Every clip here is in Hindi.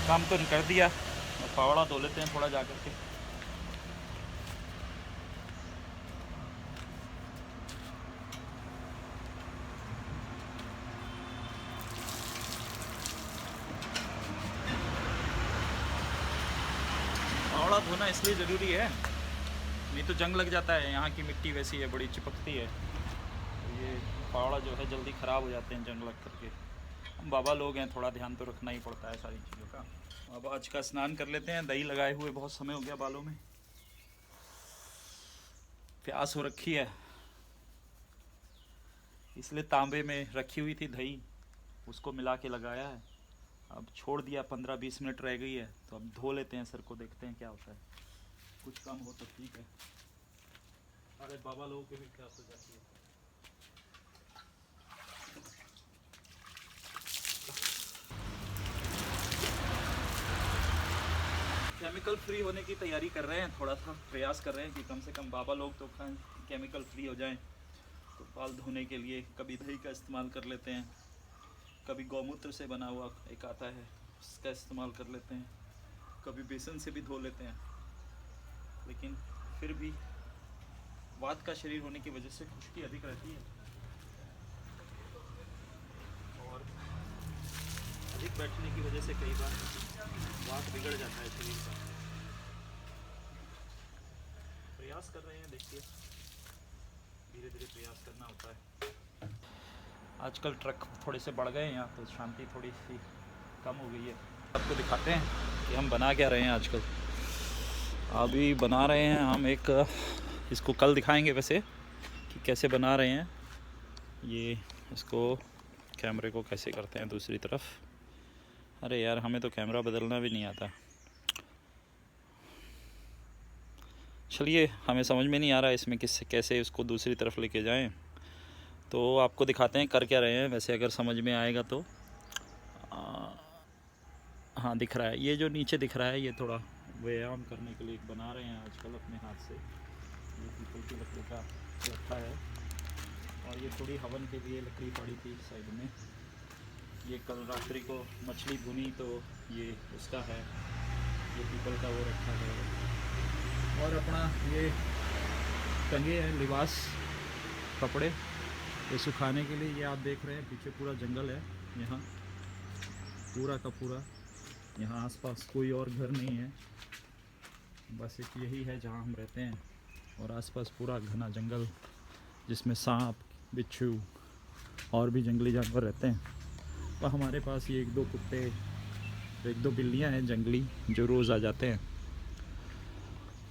काम तो कर दिया, अब फावड़ा धो लेते हैं थोड़ा जा कर के। फावड़ा धोना इसलिए ज़रूरी है, नहीं तो जंग लग जाता है। यहाँ की मिट्टी वैसी है, बड़ी चिपकती है, तो ये फावड़ा जो है जल्दी ख़राब हो जाते हैं जंग लग करके। हम बाबा लोग हैं, थोड़ा ध्यान तो रखना ही पड़ता है सारी चीज़ों का। अब आज का स्नान कर लेते हैं, दही लगाए हुए बहुत समय हो गया बालों में, प्यास हो रखी है, इसलिए तांबे में रखी हुई थी दही, उसको मिला के लगाया है। अब छोड़ दिया, 15-20 मिनट रह गई है, तो अब धो लेते हैं सर को, देखते हैं क्या होता है। कुछ कम हो तो ठीक है, अरे बाबा लोगों की भी प्यास हो जाती है। केमिकल फ्री होने की तैयारी कर रहे हैं, थोड़ा सा प्रयास कर रहे हैं कि कम से कम बाबा लोग तो खाएं, केमिकल फ्री हो जाएं। तो बाल धोने के लिए कभी दही का इस्तेमाल कर लेते हैं, कभी गौमूत्र से बना हुआ एक आता है उसका इस्तेमाल कर लेते हैं, कभी बेसन से भी धो लेते हैं। लेकिन फिर भी वात का शरीर होने की वजह से खुश्की अधिक रहती है और अधिक बैठने की वजह से कई बार वात बिगड़ जाता है शरीर का। प्रयास कर रहे हैं, देखिए धीरे धीरे प्रयास करना होता है। आजकल ट्रक थोड़े से बढ़ गए हैं यहाँ, तो शांति थोड़ी सी कम हो गई है। आपको दिखाते हैं कि हम बना क्या रहे हैं आजकल। अभी बना रहे हैं हम एक, इसको कल दिखाएंगे वैसे कि कैसे बना रहे हैं ये। इसको कैमरे को कैसे करते हैं दूसरी तरफ। अरे यार, हमें तो कैमरा बदलना भी नहीं आता। चलिए, हमें समझ में नहीं आ रहा है इसमें किससे कैसे उसको दूसरी तरफ लेके जाएं, तो आपको दिखाते हैं कर क्या रहे हैं। वैसे अगर समझ में आएगा तो हाँ, दिख रहा है, ये जो नीचे दिख रहा है ये थोड़ा व्यायाम करने के लिए बना रहे हैं आजकल अपने हाथ से। ये पीपल की लकड़ी का रखा है और ये थोड़ी हवन के लिए लकड़ी पड़ी थी साइड में। ये कल रात्रि को मछली भुनी तो ये उसका है, ये पीपल का वो रखा है। और अपना ये टंगे हैं लिबास, कपड़े, ये सुखाने के लिए। ये आप देख रहे हैं पीछे पूरा जंगल है यहाँ, पूरा का पूरा। यहाँ आसपास कोई और घर नहीं है, बस एक यही है जहाँ हम रहते हैं। और आसपास पूरा घना जंगल जिसमें सांप, बिच्छू और भी जंगली जानवर रहते हैं। और हमारे पास ये 1-2 कुत्ते, 1-2 बिल्लियाँ हैं जंगली जो रोज़ आ जाते हैं।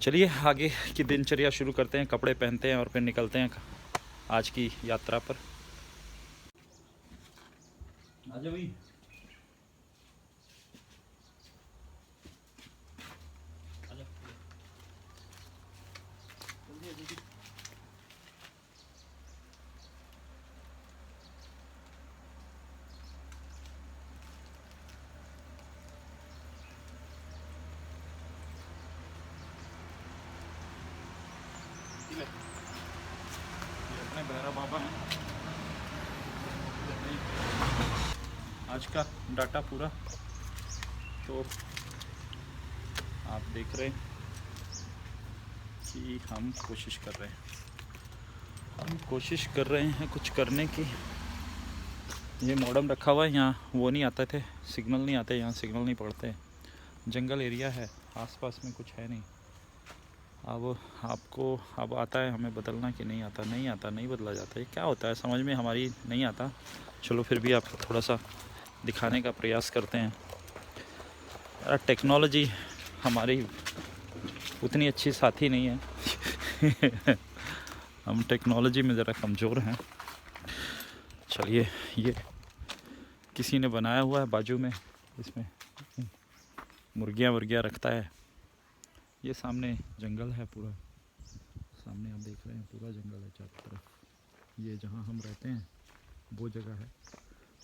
चलिए आगे की दिनचर्या शुरू करते हैं, कपड़े पहनते हैं और फिर निकलते हैं आज की यात्रा पर। आजा भाई। आजा जल्दी जल्दी। ये अपने भैरव बाबा हैं। आज का डाटा पूरा तो आप देख रहे हैं कि हम कोशिश कर रहे हैं कुछ करने की। ये मॉडम रखा हुआ है यहाँ, वो नहीं आते थे, सिग्नल नहीं आते यहाँ, सिग्नल नहीं पड़ते। जंगल एरिया है, आसपास में कुछ है नहीं। अब आपको अब आता है हमें बदलना कि नहीं आता? नहीं आता, नहीं बदला जाता। ये क्या होता है समझ में हमारी नहीं आता। चलो फिर भी आपको थोड़ा सा दिखाने का प्रयास करते हैं। यार टेक्नोलॉजी हमारी उतनी अच्छी साथी नहीं है हम टेक्नोलॉजी में ज़रा कमज़ोर हैं। चलिए, ये किसी ने बनाया हुआ है बाजू में, इसमें मुर्गियाँ रखता है। ये सामने जंगल है पूरा, सामने आप देख रहे हैं पूरा जंगल है चारों तरफ। ये जहाँ हम रहते हैं वो जगह है,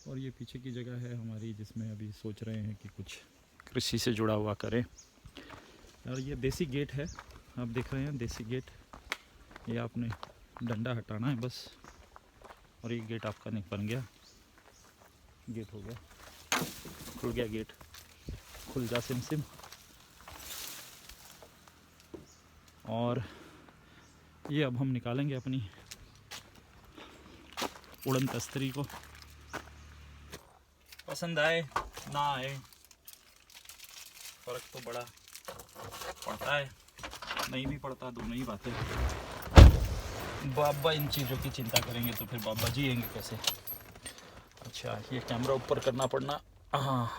और ये पीछे की जगह है हमारी जिसमें अभी सोच रहे हैं कि कुछ कृषि से जुड़ा हुआ करें। और ये देसी गेट है, आप देख रहे हैं देसी गेट। ये आपने डंडा हटाना है बस, और ये गेट आपका नहीं बन गया, गेट हो गया, खुल गया गेट। खुल जा सिम सिम। और ये अब हम निकालेंगे अपनी उड़न तस्तरी को। पसंद आए ना आए फ़र्क तो बड़ा पड़ता है, नहीं भी पड़ता, दोनों ही बातें। बाबा इन चीज़ों की चिंता करेंगे तो फिर बाबा जिएंगे कैसे। अच्छा, ये कैमरा ऊपर करना पड़ना। हाँ,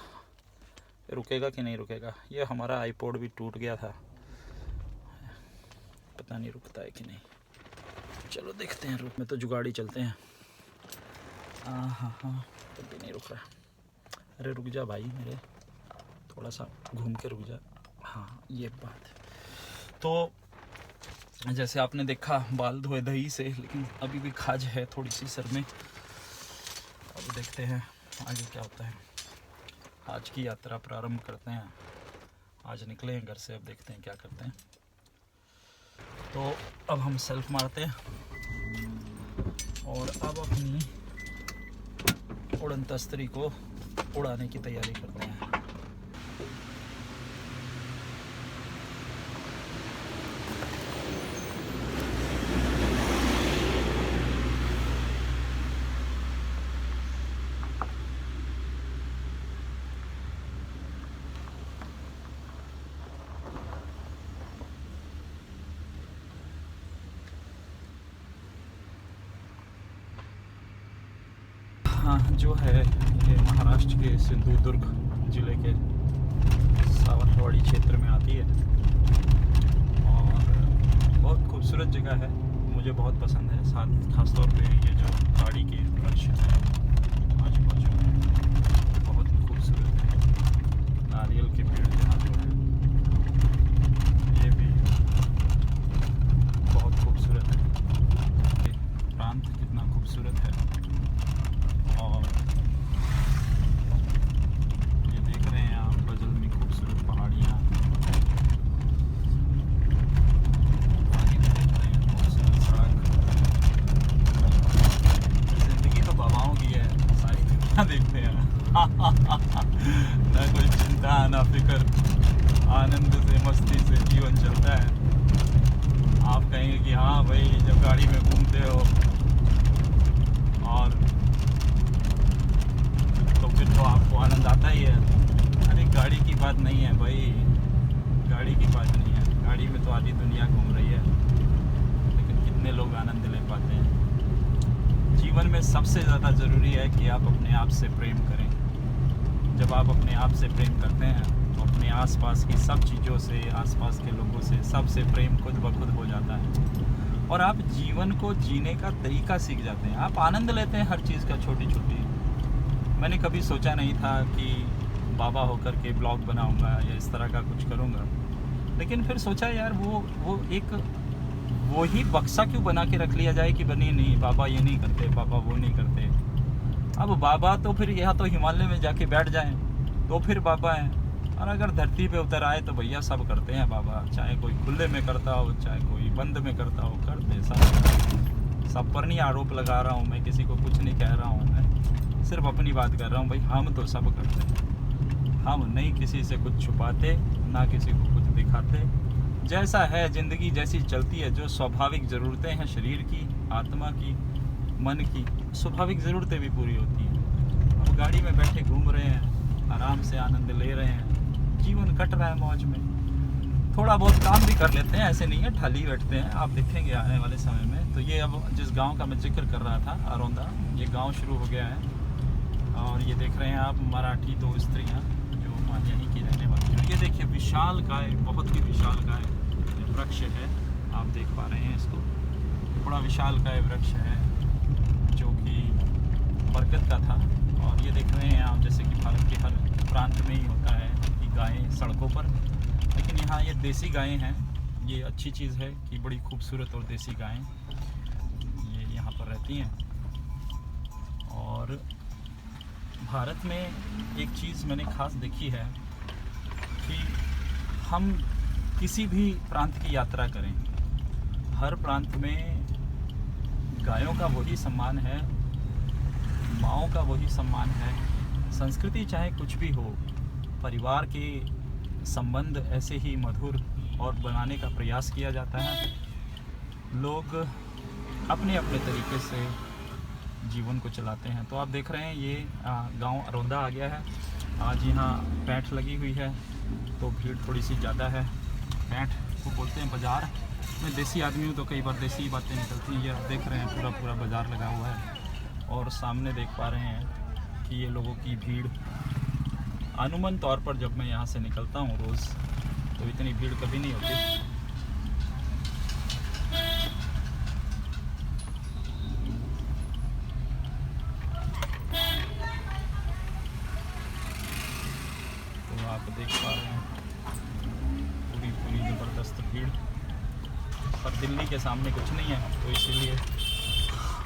रुकेगा कि नहीं रुकेगा। ये हमारा आईपॉड भी टूट गया था, पता नहीं रुकता है कि नहीं। चलो देखते हैं, रुक में तो जुगाड़ी चलते हैं। हाँ, तब भी नहीं रुक रहा। अरे रुक जा भाई मेरे, थोड़ा सा घूम के रुक जा। हाँ, ये बात। तो जैसे आपने देखा बाल धोए दही से, लेकिन अभी भी खाज है थोड़ी सी सर में। अब देखते हैं आगे क्या होता है। आज की यात्रा प्रारंभ करते हैं। आज निकले हैं घर से, अब देखते हैं क्या करते हैं। तो अब हम सेल्फ मारते हैं और अब अपनी उड़न तस्तरी को उड़ाने की तैयारी करते हैं। हाँ, जो है ये महाराष्ट्र के सिंधुदुर्ग ज़िले के सावंतवाड़ी क्षेत्र में आती है और बहुत खूबसूरत जगह है, मुझे बहुत पसंद है। साथ खासतौर पे ये जो गाड़ी के वृक्ष हैं आजू बाजू में बहुत ही खूबसूरत है। नारियल के पेड़ यहाँ जो है ये भी बहुत खूबसूरत है। प्रांत कितना खूबसूरत है। और ये देख रहे हैं आप बजल में खूबसूरत पहाड़ियाँ, आगे देख रहे हैं खूबसूरत सड़क। जिंदगी तो बाबाओं की है, सारी दुनिया देखते हैं। ना कोई चिंता ना फिक्र, आनंद से मस्ती से जीवन चलता है। आप कहेंगे कि हाँ भाई, जब गाड़ी में घूमते हो और फिर तो आपको आनंद आता ही है। अरे गाड़ी की बात नहीं है भाई, गाड़ी की बात नहीं है। गाड़ी में तो आधी दुनिया घूम रही है, लेकिन कितने लोग आनंद ले पाते हैं। जीवन में सबसे ज़्यादा ज़रूरी है कि आप अपने आप से प्रेम करें। जब आप अपने आप से प्रेम करते हैं तो अपने आसपास की सब चीज़ों से, आसपास के लोगों से, सबसे प्रेम खुद ब खुद हो जाता है और आप जीवन को जीने का तरीका सीख जाते हैं। आप आनंद लेते हैं हर चीज़ का, छोटी छोटी। मैंने कभी सोचा नहीं था कि बाबा होकर के ब्लॉग बनाऊंगा या इस तरह का कुछ करूंगा, लेकिन फिर सोचा यार वो ही बक्सा क्यों बना के रख लिया जाए कि बनी नहीं, बाबा ये नहीं करते, बाबा वो नहीं करते। अब बाबा तो फिर यहाँ तो हिमालय में जाके बैठ जाएं तो फिर बाबा हैं, और अगर धरती पे उतर आए तो भैया सब करते हैं बाबा। चाहे कोई खुले में करता हो, चाहे कोई बंद में करता हो, करते सब पर नहीं आरोप लगा रहा हूँ मैं, किसी को कुछ नहीं कह रहा हूँ मैं, सिर्फ अपनी बात कर रहा हूँ भाई। हम तो सब करते हैं, हम नहीं किसी से कुछ छुपाते, ना किसी को कुछ दिखाते। जैसा है ज़िंदगी, जैसी चलती है, जो स्वाभाविक ज़रूरतें हैं शरीर की, आत्मा की, मन की, स्वाभाविक ज़रूरतें भी पूरी होती हैं। अब गाड़ी में बैठे घूम रहे हैं, आराम से आनंद ले रहे हैं, जीवन कट रहा है मौज में। थोड़ा बहुत काम भी कर लेते हैं, ऐसे नहीं है ठाली बैठते हैं, आप देखेंगे आने वाले समय में। तो ये अब जिस गाँव का मैं जिक्र कर रहा था, अरौंदा, ये गाँव शुरू हो गया है। और ये देख रहे हैं आप मराठी 2 स्त्रियाँ जो यहीं की रहने वाली हैं। ये देखिए विशाल गाय, बहुत ही विशाल गाय वृक्ष है, आप देख पा रहे हैं इसको। बड़ा विशाल गाय वृक्ष है जो कि बरगद का था। और ये देख रहे हैं आप, जैसे कि भारत के हर प्रांत में ही होता है कि गायें सड़कों पर, लेकिन यहाँ ये देसी गायें हैं। ये अच्छी चीज़ है कि बड़ी खूबसूरत और देसी गायें ये यहाँ पर रहती हैं। और भारत में एक चीज़ मैंने खास देखी है कि हम किसी भी प्रांत की यात्रा करें, हर प्रांत में गायों का वही सम्मान है, माँओं का वही सम्मान है। संस्कृति चाहे कुछ भी हो, परिवार के संबंध ऐसे ही मधुर और बनाने का प्रयास किया जाता है। लोग अपने अपने तरीके से जीवन को चलाते हैं। तो आप देख रहे हैं ये गांव अरौंदा आ गया है। आज यहाँ पैंठ लगी हुई है तो भीड़ थोड़ी सी ज़्यादा है। पैंठ को बोलते हैं बाज़ार। मैं देसी आदमी हूँ तो कई बार देसी बातें निकलती हैं। ये आप देख रहे हैं पूरा पूरा बाज़ार लगा हुआ है और सामने देख पा रहे हैं कि ये लोगों की भीड़ अनुमान तौर पर जब मैं यहाँ से निकलता हूँ रोज़ तो इतनी भीड़ कभी नहीं होती। तो आप देख पा रहे हैं पूरी पूरी ज़बरदस्त भीड़। पर दिल्ली के सामने कुछ नहीं है तो इसीलिए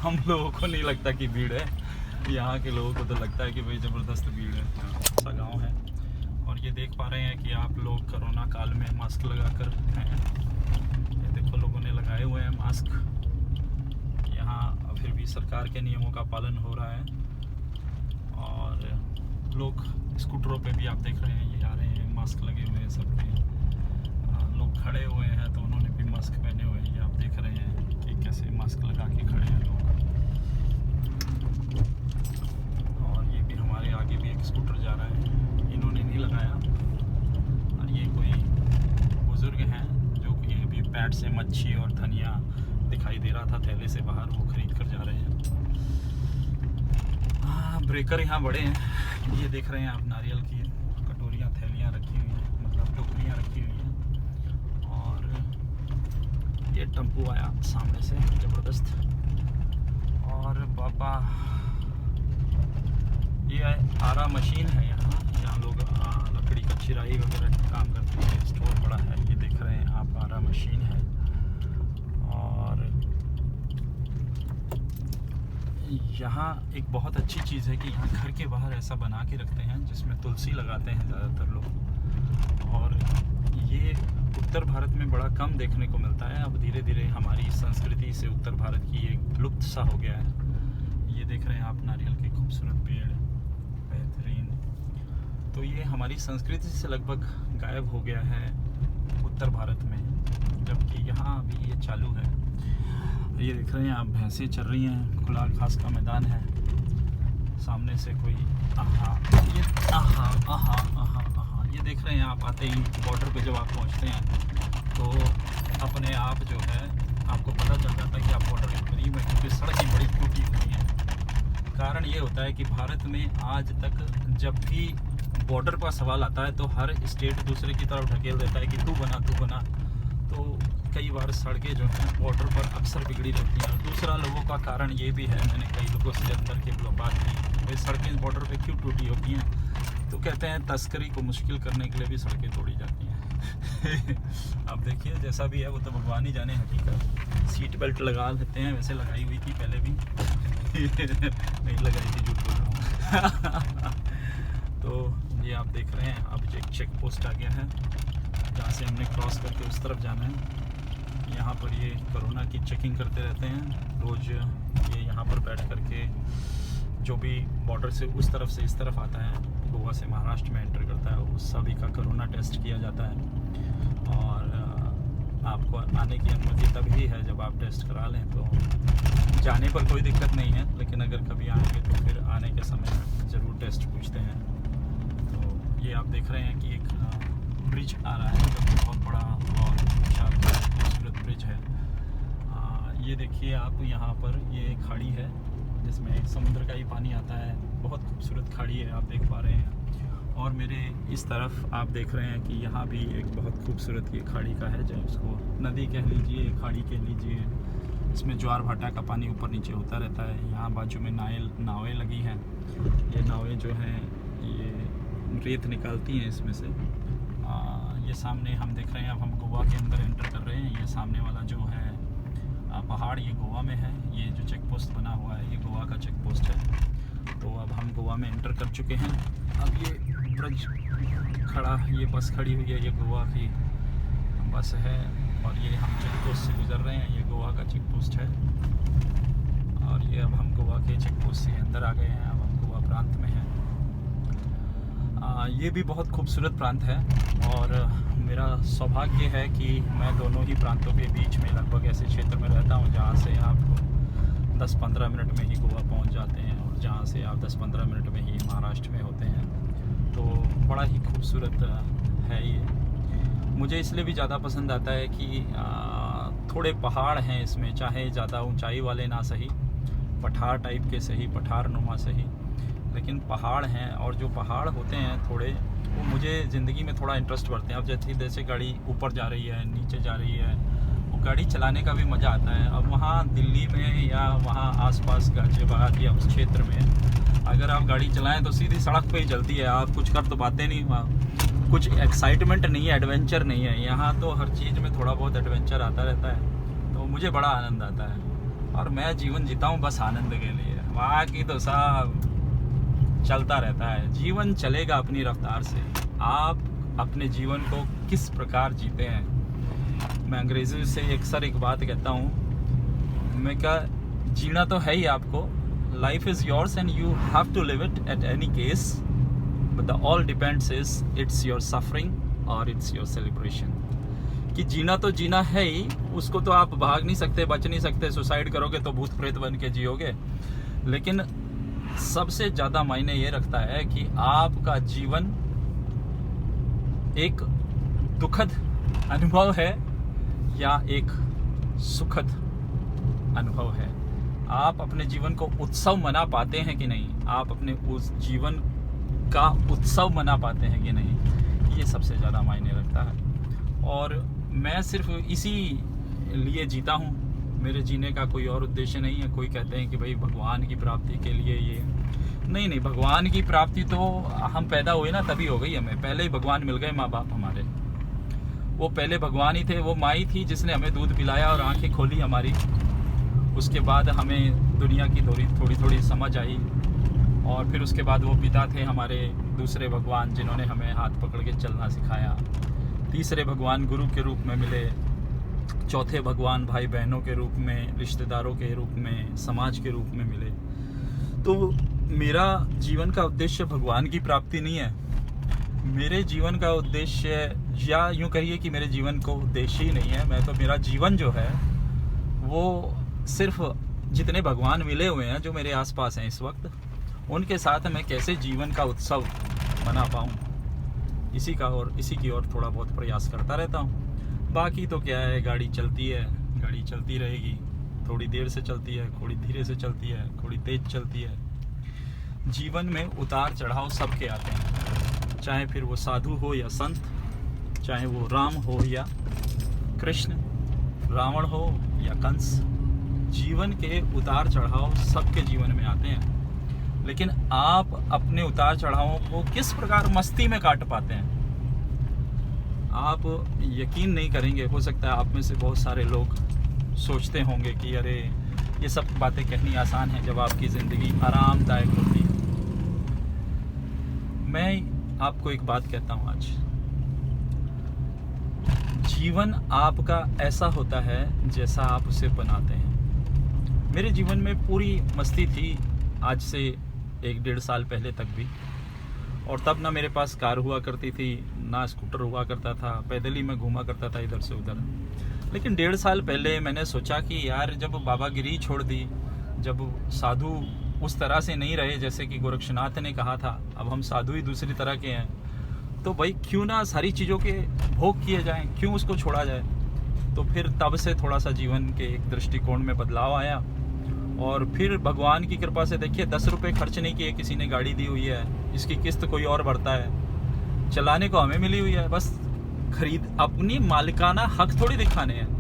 हम लोगों को नहीं लगता कि भीड़ है। यहाँ के लोगों को तो लगता है कि भाई ज़बरदस्त भीड़ है। अच्छा गांव है। और ये देख पा रहे हैं कि आप लोग कोरोना काल में मास्क लगा कर हैं। ये देखो लोगों ने लगाए हुए हैं मास्क। यहाँ फिर भी सरकार के नियमों का पालन हो रहा है। और लोग स्कूटरों पे भी आप देख रहे हैं ये आ रहे हैं, मास्क लगे हुए हैं सबके। लोग खड़े हुए हैं तो उन्होंने भी मास्क पहने हुए हैं। ये आप देख रहे हैं कि कैसे मास्क लगा के खड़े हैं लोग। और ये भी हमारे आगे भी एक स्कूटर जा रहा है, इन्होंने नहीं लगाया। और ये कोई बुज़ुर्ग हैं जो कि ये भी पैट से मच्छी और धनिया दिखाई दे रहा था थैले से बाहर, वो खरीद कर जा रहे हैं। ब्रेकर यहाँ बड़े हैं। ये देख रहे हैं आप नारियल की कटोरियाँ थैलियाँ रखी हुई हैं, मतलब टोकरियाँ रखी हुई हैं। और ये टेम्पो आया सामने से ज़बरदस्त। और बाबा ये आरा मशीन है यहाँ लोग लकड़ी का चिराई वगैरह काम करते हैं। स्टोर बड़ा है। ये देख रहे हैं आप आरा मशीन है। और यहाँ एक बहुत अच्छी चीज़ है कि यहाँ घर के बाहर ऐसा बना के रखते हैं जिसमें तुलसी लगाते हैं ज़्यादातर लोग। और ये उत्तर भारत में बड़ा कम देखने को मिलता है। अब धीरे धीरे हमारी संस्कृति से उत्तर भारत की एक लुप्त सा हो गया है। ये देख रहे हैं आप नारियल के खूबसूरत पेड़, बेहतरीन। तो ये हमारी संस्कृति से लगभग गायब हो गया है उत्तर भारत में, जबकि यहाँ अभी ये चालू है। ये देख रहे हैं आप भैंसें चल रही हैं, खुला घास का मैदान है। सामने से कोई ये देख रहे हैं आप। आते ही बॉर्डर पे जब आप पहुंचते हैं तो अपने आप जो है आपको पता चल जाता है कि आप बॉर्डर के करीब हैं, क्योंकि सड़कें बड़ी टूटी हुई हैं। कारण ये होता है कि भारत में आज तक जब भी बॉर्डर का सवाल आता है तो हर स्टेट दूसरे की तरफ ढकेल देता है कि तू बना। तो कई बार सड़कें जो हैं बॉर्डर पर अक्सर बिगड़ी रहती हैं। और दूसरा लोगों का कारण ये भी है, मैंने कई लोगों से अंदर के बात की, भाई सड़कें बॉर्डर पे क्यों टूटी होती हैं? तो कहते हैं तस्करी को मुश्किल करने के लिए भी सड़कें तोड़ी जाती हैं। अब देखिए जैसा भी है वो तो भगवान ही जाने हकीकत। सीट बेल्ट लगा लेते हैं, वैसे लगाई हुई थी पहले भी। नहीं लगाई थी, झूठ बोल रहा हूँ। तो ये आप देख रहे हैं अब एक चेक पोस्ट आ गया है जहाँ से हमने क्रॉस करके उस तरफ जाना है। यहाँ पर ये कोरोना की चेकिंग करते रहते हैं रोज़। ये यहाँ पर बैठ करके जो भी बॉर्डर से उस तरफ से इस तरफ आता है, गोवा से महाराष्ट्र में एंटर करता है, उस सभी का कोरोना टेस्ट किया जाता है। और आपको आने की अनुमति तभी है जब आप टेस्ट करा लें। तो जाने पर कोई दिक्कत नहीं है, लेकिन अगर कभी आएंगे तो फिर आने के समय ज़रूर टेस्ट पूछते हैं। तो ये आप देख रहे हैं कि एक ब्रिज आ रहा है जो बहुत बड़ा और विशाल खूबसूरत ब्रिज है। ये देखिए आप यहाँ पर ये खाड़ी है जिसमें समुद्र का ही पानी आता है। बहुत खूबसूरत खाड़ी है आप देख पा रहे हैं। और मेरे इस तरफ आप देख रहे हैं कि यहाँ भी एक बहुत खूबसूरत ये खाड़ी का है, जो उसको नदी कह लीजिए, खाड़ी कह लीजिए। इसमें ज्वार भाटा का पानी ऊपर नीचे होता रहता है। यहाँ बाजू में नावें लगी हैं। ये नावें जो हैं ये रेत निकालती हैं इसमें से। ये सामने हम देख रहे हैं, अब हम गोवा के अंदर एंटर कर रहे हैं। ये सामने वाला जो है पहाड़ ये गोवा में है। ये जो चेक पोस्ट बना हुआ है ये गोवा का चेक पोस्ट है। तो अब हम गोवा में एंटर कर चुके हैं। अब ये ब्रिज खड़ा, ये बस खड़ी हुई है, ये गोवा की बस है। और ये हम चेक पोस्ट से गुजर रहे हैं, ये गोवा का चेक पोस्ट है। और ये अब हम गोवा के चेक पोस्ट से अंदर आ गए हैं। अब हम गोवा प्रांत में हैं। ये भी बहुत खूबसूरत प्रांत है और मेरा सौभाग्य है कि मैं दोनों ही प्रांतों के बीच में लगभग ऐसे क्षेत्र में रहता हूँ जहाँ से आप 10-15 मिनट में ही गोवा पहुँच जाते हैं और जहाँ से आप 10-15 मिनट में ही महाराष्ट्र में होते हैं। तो बड़ा ही खूबसूरत है ये। मुझे इसलिए भी ज़्यादा पसंद आता है कि थोड़े पहाड़ हैं इसमें, चाहे ज़्यादा ऊंचाई वाले ना सही, पठार टाइप के सही, पठार नुमा सही, लेकिन पहाड़ हैं। और जो पहाड़ होते हैं थोड़े, वो मुझे ज़िंदगी में थोड़ा इंटरेस्ट बढ़ते हैं। अब जैसे जैसे गाड़ी ऊपर जा रही है, नीचे जा रही है, वो गाड़ी चलाने का भी मज़ा आता है। अब वहाँ दिल्ली में या वहाँ आसपास गाजियाबाद या उस क्षेत्र में अगर आप गाड़ी चलाएं तो सीधी सड़क पे ही चलती है, आप कुछ कर तो पाते नहीं, वहाँ कुछ एक्साइटमेंट नहीं है, एडवेंचर नहीं है। यहाँ तो हर चीज़ में थोड़ा बहुत एडवेंचर आता रहता है, तो मुझे बड़ा आनंद आता है। और मैं जीवन जीता हूँ बस आनंद के लिए, वहाँ की तो सब चलता रहता है। जीवन चलेगा अपनी रफ्तार से, आप अपने जीवन को किस प्रकार जीते हैं। मैं अंग्रेज़ी से अक्सर एक बात कहता हूँ, मैं क्या, जीना तो है ही आपको, life is yours and you have to live it at any case, but the all depends is it's your suffering और इट्स योर सेलिब्रेशन। कि जीना तो जीना है ही, उसको तो आप भाग नहीं सकते, बच नहीं सकते। सुसाइड करोगे तो भूत प्रेत बन के जियोगे, लेकिन सबसे ज़्यादा मायने ये रखता है कि आपका जीवन एक दुखद अनुभव है या एक सुखद अनुभव है। आप अपने जीवन को उत्सव मना पाते हैं कि नहीं, आप अपने उस जीवन का उत्सव मना पाते हैं कि नहीं, ये सबसे ज़्यादा मायने रखता है। और मैं सिर्फ इसी लिए जीता हूँ, मेरे जीने का कोई और उद्देश्य नहीं है। कोई कहते हैं कि भाई भगवान की प्राप्ति के लिए ये, नहीं, भगवान की प्राप्ति तो हम पैदा हुए ना तभी हो गई हमें, पहले ही भगवान मिल गए। माँ बाप हमारे वो पहले भगवान ही थे, वो माँ ही थी जिसने हमें दूध पिलाया और आंखें खोली हमारी। उसके बाद हमें दुनिया की थोड़ी थोड़ी समझ आई, और फिर उसके बाद वो पिता थे हमारे दूसरे भगवान, जिन्होंने हमें हाथ पकड़ के चलना सिखाया। तीसरे भगवान गुरु के रूप में मिले, चौथे भगवान भाई बहनों के रूप में, रिश्तेदारों के रूप में, समाज के रूप में मिले। तो मेरा जीवन का उद्देश्य भगवान की प्राप्ति नहीं है। मेरे जीवन का उद्देश्य, या यूँ कहिए कि मेरे जीवन को उद्देश्य ही नहीं है। मैं तो, मेरा जीवन जो है वो सिर्फ जितने भगवान मिले हुए हैं जो मेरे आसपास हैं इस वक्त, उनके साथ मैं कैसे जीवन का उत्सव मना पाऊँ, इसी की ओर थोड़ा बहुत प्रयास करता रहता हूँ। बाकी तो क्या है, गाड़ी चलती है, गाड़ी चलती रहेगी, थोड़ी देर से चलती है, थोड़ी धीरे से चलती है, थोड़ी तेज चलती है। जीवन में उतार चढ़ाव सबके आते हैं, चाहे फिर वो साधु हो या संत, चाहे वो राम हो या कृष्ण, रावण हो या कंस। जीवन के उतार चढ़ाव सबके जीवन में आते हैं, लेकिन आप अपने उतार चढ़ावों को किस प्रकार मस्ती में काट पाते हैं, आप यकीन नहीं करेंगे। हो सकता है आप में से बहुत सारे लोग सोचते होंगे कि अरे ये सब बातें कहनी आसान है जब आपकी ज़िंदगी आरामदायक होती है। मैं आपको एक बात कहता हूँ आज, जीवन आपका ऐसा होता है जैसा आप उसे बनाते हैं। मेरे जीवन में पूरी मस्ती थी आज से 1-1.5 साल पहले तक भी, और तब ना मेरे पास कार हुआ करती थी, ना स्कूटर हुआ करता था, पैदल ही मैं घूमा करता था इधर से उधर। लेकिन 1.5 साल पहले मैंने सोचा कि यार जब बाबागिरी छोड़ दी, जब साधु उस तरह से नहीं रहे जैसे कि गोरक्षनाथ ने कहा था, अब हम साधु ही दूसरी तरह के हैं, तो भाई क्यों ना सारी चीज़ों के भोग किए जाएं, क्यों उसको छोड़ा जाए। तो फिर तब से थोड़ा सा जीवन के एक दृष्टिकोण में बदलाव आया, और फिर भगवान की कृपा से देखिए 10 रुपये खर्च नहीं किए, किसी ने गाड़ी दी हुई है, इसकी किस्त कोई और भरता है, चलाने को हमें मिली हुई है, बस खरीद, अपनी मालिकाना हक थोड़ी दिखाने हैं।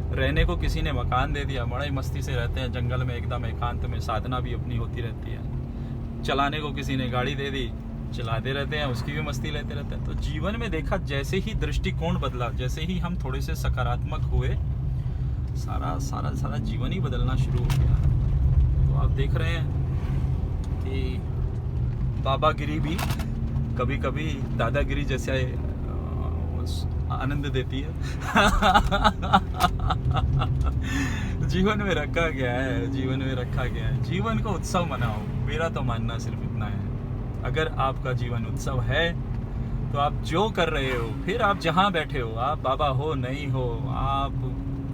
रहने को किसी ने मकान दे दिया, बड़ा ही मस्ती से रहते हैं जंगल में, एकदम एकांत में, साधना भी अपनी होती रहती है। चलाने को किसी ने गाड़ी दे दी, चलाते रहते हैं, उसकी भी मस्ती लेते रहते हैं। तो जीवन में देखा, जैसे ही दृष्टिकोण बदला, जैसे ही हम थोड़े से सकारात्मक हुए, सारा जीवन ही बदलना शुरू हो गया। तो आप देख रहे हैं कि बाबागिरी भी कभी कभी दादागिरी जैसे आनंद देती है। जीवन में रखा गया है, जीवन को उत्सव मनाओ, मेरा तो मानना सिर्फ इतना है। अगर आपका जीवन उत्सव है तो आप जो कर रहे हो, फिर आप जहाँ बैठे हो, आप बाबा हो नहीं हो, आप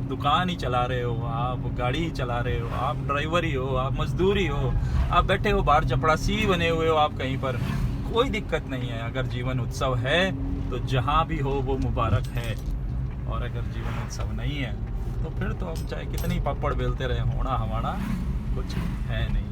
दुकान ही चला रहे हो, आप गाड़ी ही चला रहे हो, आप ड्राइवर ही हो, आप मजदूर ही हो, आप बैठे हो बाहर चपड़ासी बने हुए हो, आप कहीं पर, कोई दिक्कत नहीं है। अगर जीवन उत्सव है तो जहाँ भी हो वो मुबारक है, और अगर जीवन उत्सव नहीं है तो फिर तो हम चाहे कितनी पापड़ बेलते रहे, होना हमारा कुछ है नहीं।